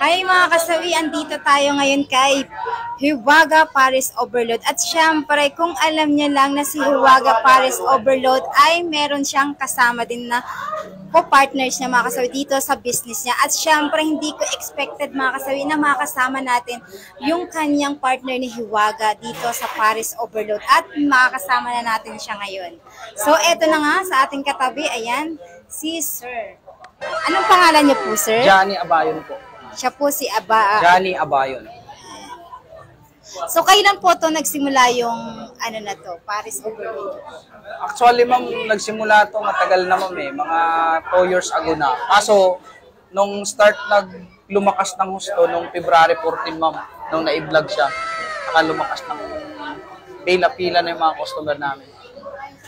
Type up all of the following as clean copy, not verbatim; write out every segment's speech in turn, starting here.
Hi mga kasawi, andito tayo ngayon kay Hiwaga Paris Overload. At syempre, kung alam niyo lang na si Hiwaga Paris Overload ay meron siyang kasama din na co-partners niya mga kasawi dito sa business niya. At syempre, hindi ko expected mga kasawi na makasama natin yung kanyang partner ni Hiwaga dito sa Paris Overload. At makakasama na natin siya ngayon. So, eto na nga sa ating katabi, ayan, si Sir. Anong pangalan niyo po, Sir? Johnny Abayon po. Siya po si Aba. Johnny Abayon. So, kailan po to nagsimula yung ano na to, Paris Overload? Actually, ma'am, nagsimula to matagal na, ma'am, mga 2 years ago na. Kaso, nung start lumakas ng husto, nung February 14, ma'am, nung na-vlog siya, saka lumakas ng pila-pila na yung mga customer namin.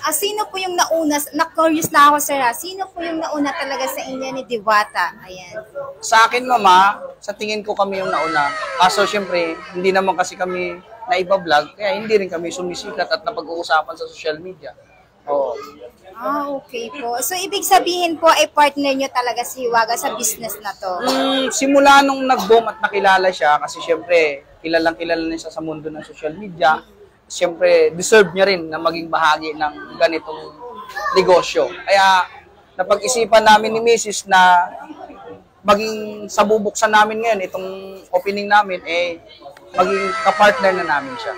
Sino po yung nauna? Na-curious na ako, sir. Sino po yung nauna talaga sa inyo ni Diwata? Ayan. Sa akin, mama, sa tingin ko kami yung nauna. Kaso, syempre, hindi naman kasi kami naiba-vlog, kaya hindi rin kami sumisikat at napag-uusapan sa social media. Oo. Okay po. So, ibig sabihin po ay partner nyo talaga si Hiwaga sa business na to? Simula nung nag-boom at nakilala siya, kasi syempre, kilalang kilala niya sa mundo ng social media, siyempre, deserve niya rin na maging bahagi ng ganitong negosyo. Kaya, napag-isipan namin ni Mrs. na maging sa bubuksan namin ngayon, itong opening namin, maging kapartner na namin siya.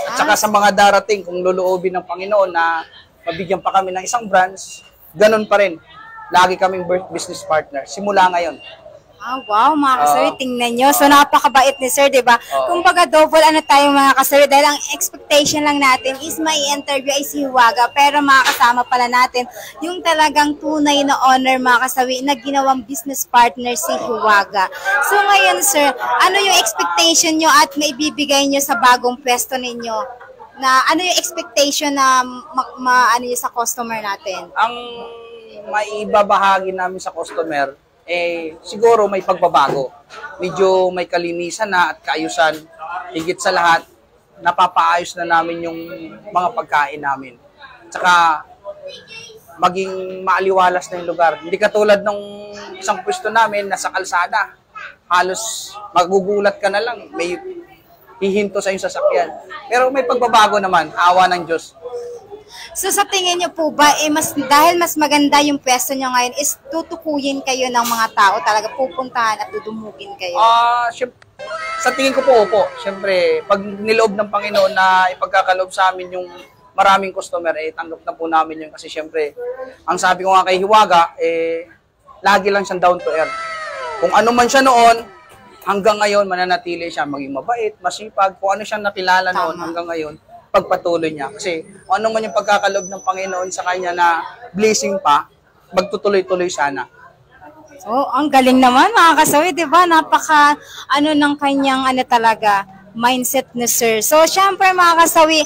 At saka sa mga darating, kung luluobin ng Panginoon na mabigyan pa kami ng isang branch, ganun pa rin. Lagi kaming business partner. Simula ngayon. Wow, mga kasawi, tingnan nyo. So, napakabait ni Sir, di ba? Kumbaga, double ano tayo mga kasawi, dahil ang expectation lang natin is may interview ay si Hiwaga, pero makakasama pala natin yung talagang tunay na honor, mga kasawi, na ginawang business partner si Hiwaga. So, ngayon, Sir, ano yung expectation nyo at maibibigay nyo sa bagong pwesto ninyo? Na ano yung expectation na ano yung sa customer natin? Ang maibabahagi namin sa customer, siguro may pagbabago. Medyo may kalinisan na at kaayusan. Higit sa lahat, napapaayos na namin yung mga pagkain namin. Tsaka, maging maaliwalas na yung lugar. Hindi katulad ng isang pwesto namin na sa kalsada. Halos magugulat ka na lang. May hihinto sa yung sasakyan. Pero may pagbabago naman, awa ng Diyos. So sa tingin niyo po ba, dahil mas maganda yung pwesto niyo ngayon, is tutukuyin kayo ng mga tao talaga, pupuntahan at dudumugin kayo? Sa tingin ko po, siyempre, pag niloob ng Panginoon na ipagkakaloob sa amin yung maraming customer, tanggap na po namin yun. Kasi siyempre, ang sabi ko nga kay Hiwaga, lagi lang siyang down to earth. Kung ano man siya noon, hanggang ngayon, mananatili siya, maging mabait, masipag. Kung ano siyang nakilala noon, hanggang ngayon, pagpatuloy niya. Kasi kung ano man yung pagkakaloob ng Panginoon sa kanya na blessing pa, magtutuloy-tuloy sana. Oh, ang galing naman mga kasawi, 'di ba? Napaka ng kanyang talaga mindset ni Sir. So, syempre mga kasawi,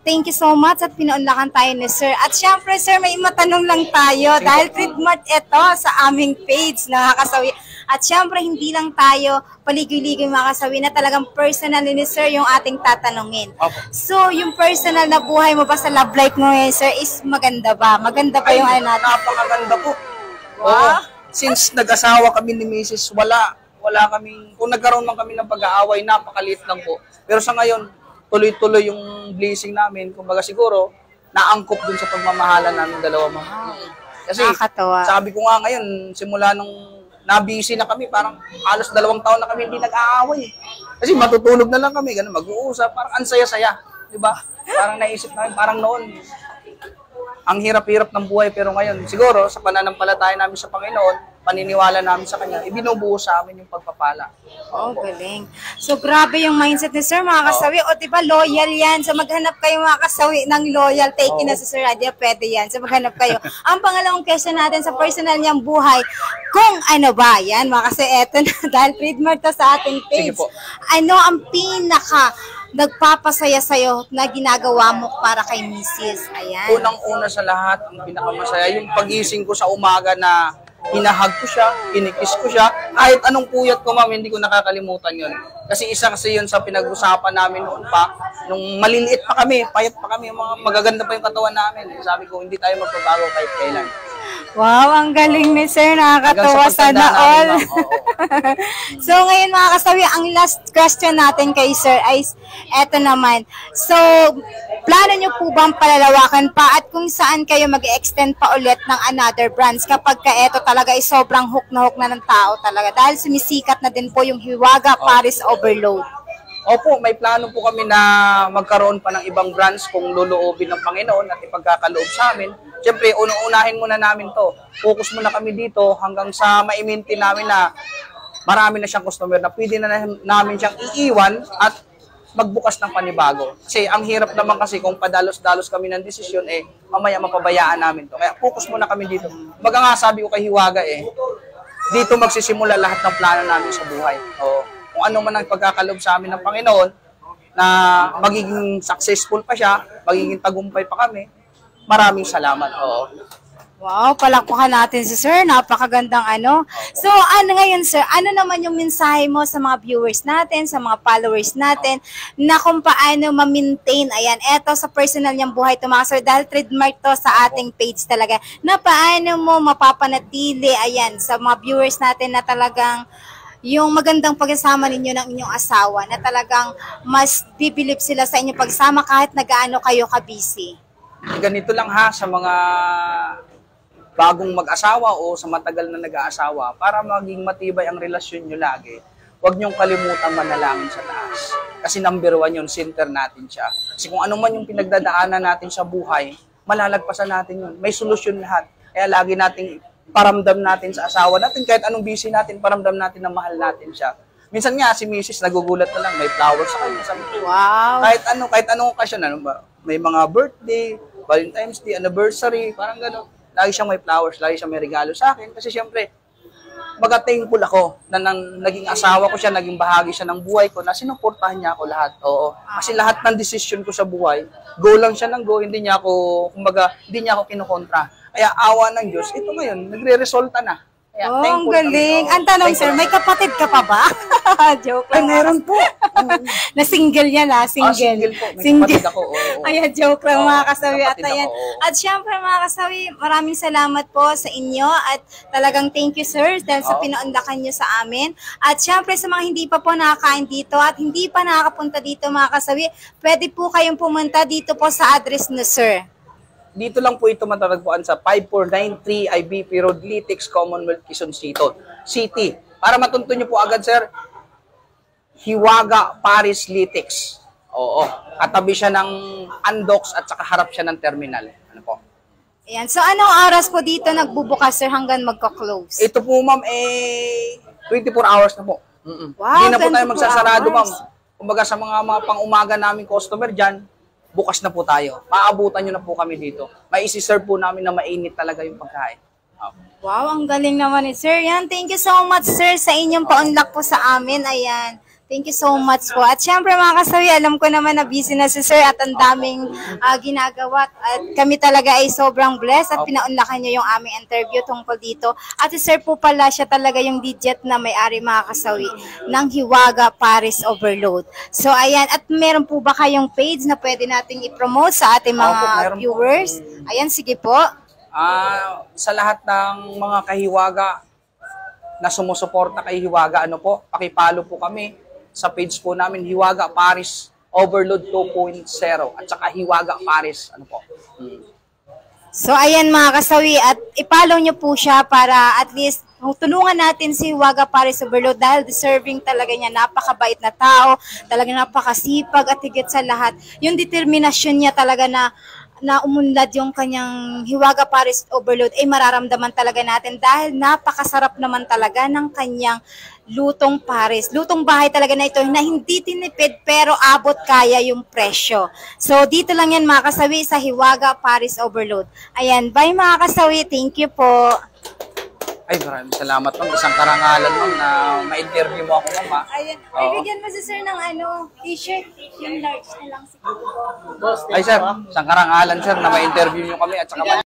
thank you so much at pinaunlakan tayo ni Sir. At syempre Sir, may matanong lang tayo dahil trademark ito sa aming page na kasawi. At syempre, hindi lang tayo paligoy-ligoy mga kasawi na talagang personal ni Sir yung ating tatanungin. So, yung personal na buhay mo ba sa love life mo ngayon, Sir, is maganda ba? Maganda ba yung natin? Napakaganda po. Oo. Since nag-asawa kami ni Mrs., wala kaming, kung nagkaroon man kami ng pag-aaway, napakaliit lang po. Pero sa ngayon, tuloy-tuloy yung blessing namin. Kumbaga siguro, naangkop dun sa pagmamahalan namin dalawa mga. Kasi, sabi ko nga ngayon, simula nung na-busy na kami, parang halos 2 taon na kami hindi nag-aaway. Kasi matutulog na lang kami, ganun, mag-uusap, parang ang saya-saya. Diba? Parang naisip namin, parang noon, ang hirap-hirap ng buhay, pero ngayon, siguro, sa pananampalataya namin sa Panginoon, paniniwala namin sa Kanya, ibinubuo sa amin yung pagpapala. Oh, galing. So, grabe yung mindset ni Sir, mga kasawi. O, diba, loyal yan. So, maghanap kayo mga kasawi ng loyal. Take na sa Sir Radia, pwede yan. So, maghanap kayo. Ang pangalawang question natin sa personal niyang buhay, kung ano ba, yan, mga kasawi, eto na, dahil trademark to sa ating page. Ano ang nagpapasaya sa'yo na ginagawa mo para kay Mrs.? Ayan. Unang-una sa lahat, ang pinakamasaya, yung pagising ko sa umaga na hinahag ko siya, kinikis ko siya, kahit anong puyat ko, ma'am, hindi ko nakakalimutan yun. Kasi isa kasi yun sa pinag-usapan namin noon pa, nung maliliit pa kami, payat pa kami, mga magaganda pa yung katawan namin. Sabi ko, hindi tayo magbabago kahit kailan. Wow, ang galing ni sir. Nakakatawa sana all. So, ngayon mga kasawi, ang last question natin kay sir ay eto naman. So, plano nyo po bang palalawakan pa at kung saan kayo mag-extend pa ulit ng another brands kapag ka eto talaga ay sobrang hook na ng tao talaga dahil sumisikat na din po yung Hiwaga Paris Overload. Opo, may plano po kami na magkaroon pa ng ibang brands kung luluobin ng Panginoon at ipagkakaloob sa amin. Siyempre, unahin muna namin to. Focus muna kami dito hanggang sa ma-maintain namin na marami na siyang customer na pwede na namin siyang iiwan at magbukas ng panibago. Kasi ang hirap naman kasi kung padalos-dalos kami ng desisyon, mamaya mapabayaan namin to. Kaya focus muna kami dito. Baga nga sabi ko kay Hiwaga, dito magsisimula lahat ng plano namin sa buhay. Kung ano man ang pagkakaloob sa amin ng Panginoon, na magiging successful pa siya, magiging tagumpay pa kami, maraming salamat. Wow, palakpakan natin si sir. Napakagandang ano. So, ano ngayon sir, ano naman yung mensahe mo sa mga viewers natin, sa mga followers natin, na kung paano ma-maintain, ayan, eto sa personal niyang buhay to mga sir, dahil trademark to sa ating page talaga, na paano mo mapapanatili, ayan, sa mga viewers natin na talagang yung magandang pagsasama ninyo ng inyong asawa na talagang mas bibilip sila sa inyong pagsama kahit nagaano kayo ka-busy. Ganito lang ha, sa mga bagong mag-asawa o sa matagal na nag-aasawa, para maging matibay ang relasyon nyo lagi, huwag nyong kalimutang manalangin sa taas. Kasi number 1 yun, center natin siya. Kasi kung ano man yung pinagdadaanan natin sa buhay, malalagpasan natin yun. May solusyon lahat. Kaya lagi nating paramdam natin sa asawa natin, kahit anong busy natin, paramdam natin na mahal natin siya. Minsan nga, si Mrs. nagugulat na lang, may flowers sa kanya. Wow! Kahit anong okasyon, ano ba? May mga birthday, Valentine's Day, anniversary, parang gano'n. Lagi siyang may flowers, lagi siyang may regalo sa akin. Kasi siyempre, thankful ako na naging asawa ko siya, naging bahagi siya ng buhay ko, na sinuportahan niya ako lahat. Oo. Kasi lahat ng decision ko sa buhay, go lang siya ng go, hindi niya ako kinukontra. Kaya awa ng Diyos, ito ngayon, nagre-resulta na. Kaya, ang galing. Ang tanong, sir, may kapatid ka pa ba? Joke lang. Meron po. Na single yan, ha? Single. Single po. May kapatid ako. Ayan, joke lang mga kasawi. At ayan. At syempre mga kasawi, maraming salamat po sa inyo. At talagang thank you, sir, dahil sa pinaundakan nyo sa amin. At syempre sa mga hindi pa po nakakain dito at hindi pa nakakapunta dito mga kasawi, pwede po kayong pumunta dito po sa address na, sir. Dito lang po ito matatagpuan sa 5493 IBP Road, Litex, Commonwealth, Quezon City. Para matunto nyo po agad, sir, Hiwaga Paris Litex. Oo. Katabi siya ng Andox at saka harap siya ng terminal. Ano po? Ayan. So, anong oras po dito nagbubukas, sir, hanggang magka-close? Ito po, ma'am, 24 hours na po. Wow, hindi na po tayo 24 magsasarado, hours. ma'am. Kumbaga sa mga pang-umaga naming customer dyan, bukas na po tayo. Maabutan nyo na po kami dito. May isi-serve po namin na mainit talaga yung pagkain. Wow, ang galing naman ni sir. Yan, thank you so much, sir, sa inyong pa-unlock po sa amin. Ayan. Thank you so much po. At syempre mga kasawi, alam ko naman na busy na si sir at ang daming ginagawa. At kami talaga ay sobrang blessed at pinaunlakan niyo yung aming interview tungkol dito. At si sir po pala, siya talaga yung digit na may-ari mga kasawi ng Hiwaga Paris Overload. So ayan, at meron po ba kayong page na pwede nating i-promote sa ating mga viewers? Ayan, sige po. Sa lahat ng mga kahiwaga na sumusuporta kay Hiwaga, pakipalo po kami sa page po namin, Hiwaga Paris Overload 2.0 at saka Hiwaga Paris. So ayan mga kasawi, at i-follow nyo po siya para at least tulungan natin si Hiwaga Paris Overload dahil deserving talaga niya. Napakabait na tao, talaga napakasipag at higit sa lahat. Yung determinasyon niya talaga na umunlad yung kanyang Hiwaga Paris Overload ay mararamdaman talaga natin dahil napakasarap naman talaga ng kanyang lutong Paris. Lutong bahay talaga na ito na hindi tinipid pero abot kaya yung presyo. So dito lang yan mga kasawi sa Hiwaga Paris Overload. Ayan, bye mga kasawi. Thank you po. Ay, maraming salamat, ma'am. Isang karangalan, ma'am, na ma-interview mo ako, ma'am. Ayan. Ay, bigyan mo si sir ng t-shirt. Yung large na lang siguro. Ay, sir, isang karangalan, sir, na ma-interview nyo kami at saka